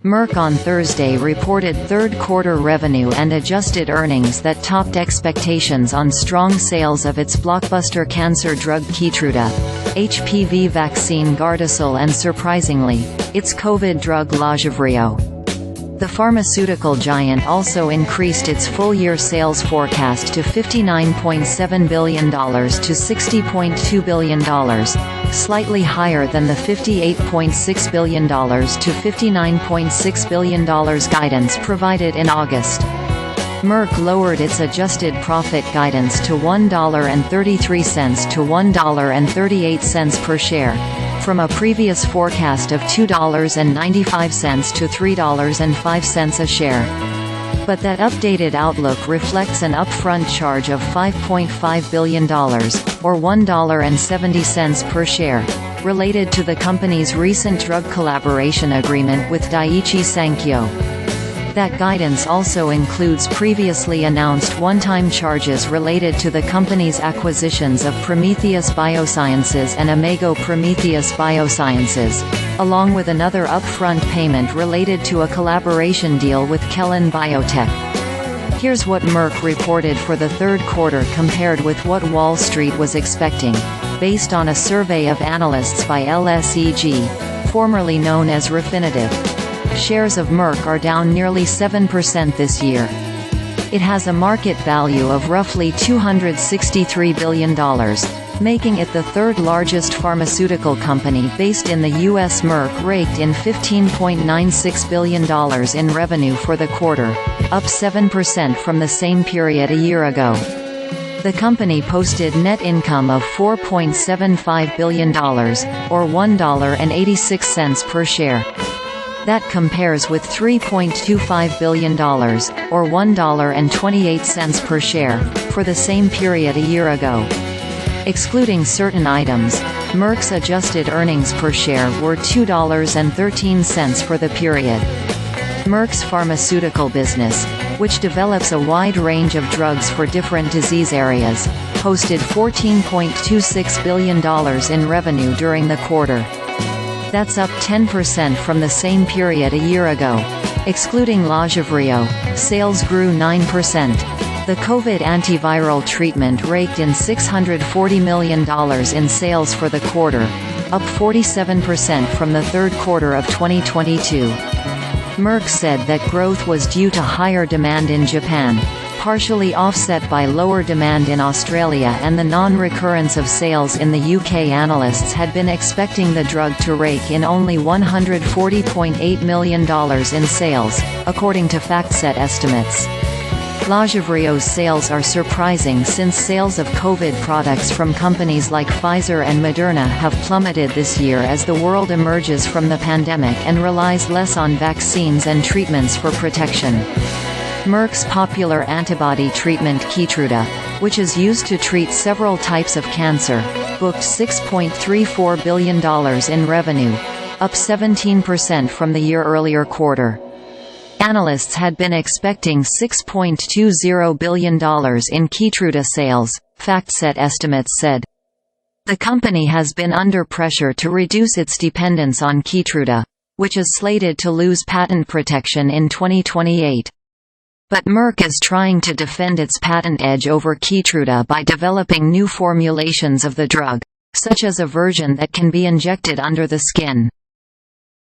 Merck on Thursday reported third-quarter revenue and adjusted earnings that topped expectations on strong sales of its blockbuster cancer drug Keytruda, HPV vaccine Gardasil and surprisingly, its COVID drug Lagevrio. The pharmaceutical giant also increased its full-year sales forecast to $59.7 billion to $60.2 billion, slightly higher than the $58.6 billion to $59.6 billion guidance provided in August. Merck lowered its adjusted profit guidance to $1.33 to $1.38 per share, from a previous forecast of $2.95 to $3.05 a share. But that updated outlook reflects an upfront charge of $5.5 billion, or $1.70 per share, related to the company's recent drug collaboration agreement with Daiichi Sankyo. That guidance also includes previously announced one-time charges related to the company's acquisitions of Prometheus Biosciences and Imago Prometheus Biosciences, along with another upfront payment related to a collaboration deal with Kelun-Biotech. Here's what Merck reported for the third quarter compared with what Wall Street was expecting, based on a survey of analysts by LSEG, formerly known as Refinitiv. Shares of Merck are down nearly 7% this year. It has a market value of roughly $263 billion, making it the third largest pharmaceutical company based in the U.S. Merck raked in $15.96 billion in revenue for the quarter, up 7% from the same period a year ago. The company posted net income of $4.75 billion, or $1.86 per share. That compares with $3.25 billion, or $1.28 per share, for the same period a year ago. Excluding certain items, Merck's adjusted earnings per share were $2.13 for the period. Merck's pharmaceutical business, which develops a wide range of drugs for different disease areas, posted $14.26 billion in revenue during the quarter. That's up 10% from the same period a year ago. Excluding Lagevrio, sales grew 9%. The COVID antiviral treatment raked in $640 million in sales for the quarter, up 47% from the third quarter of 2022. Merck said that growth was due to higher demand in Japan, partially offset by lower demand in Australia and the non-recurrence of sales in the UK. Analysts had been expecting the drug to rake in only $140.8 million in sales, according to FactSet estimates. Lagevrio's sales are surprising since sales of COVID products from companies like Pfizer and Moderna have plummeted this year as the world emerges from the pandemic and relies less on vaccines and treatments for protection. Merck's popular antibody treatment Keytruda, which is used to treat several types of cancer, booked $6.34 billion in revenue, up 17% from the year-earlier quarter. Analysts had been expecting $6.20 billion in Keytruda sales, FactSet estimates said. The company has been under pressure to reduce its dependence on Keytruda, which is slated to lose patent protection in 2028. But Merck is trying to defend its patent edge over Keytruda by developing new formulations of the drug, such as a version that can be injected under the skin.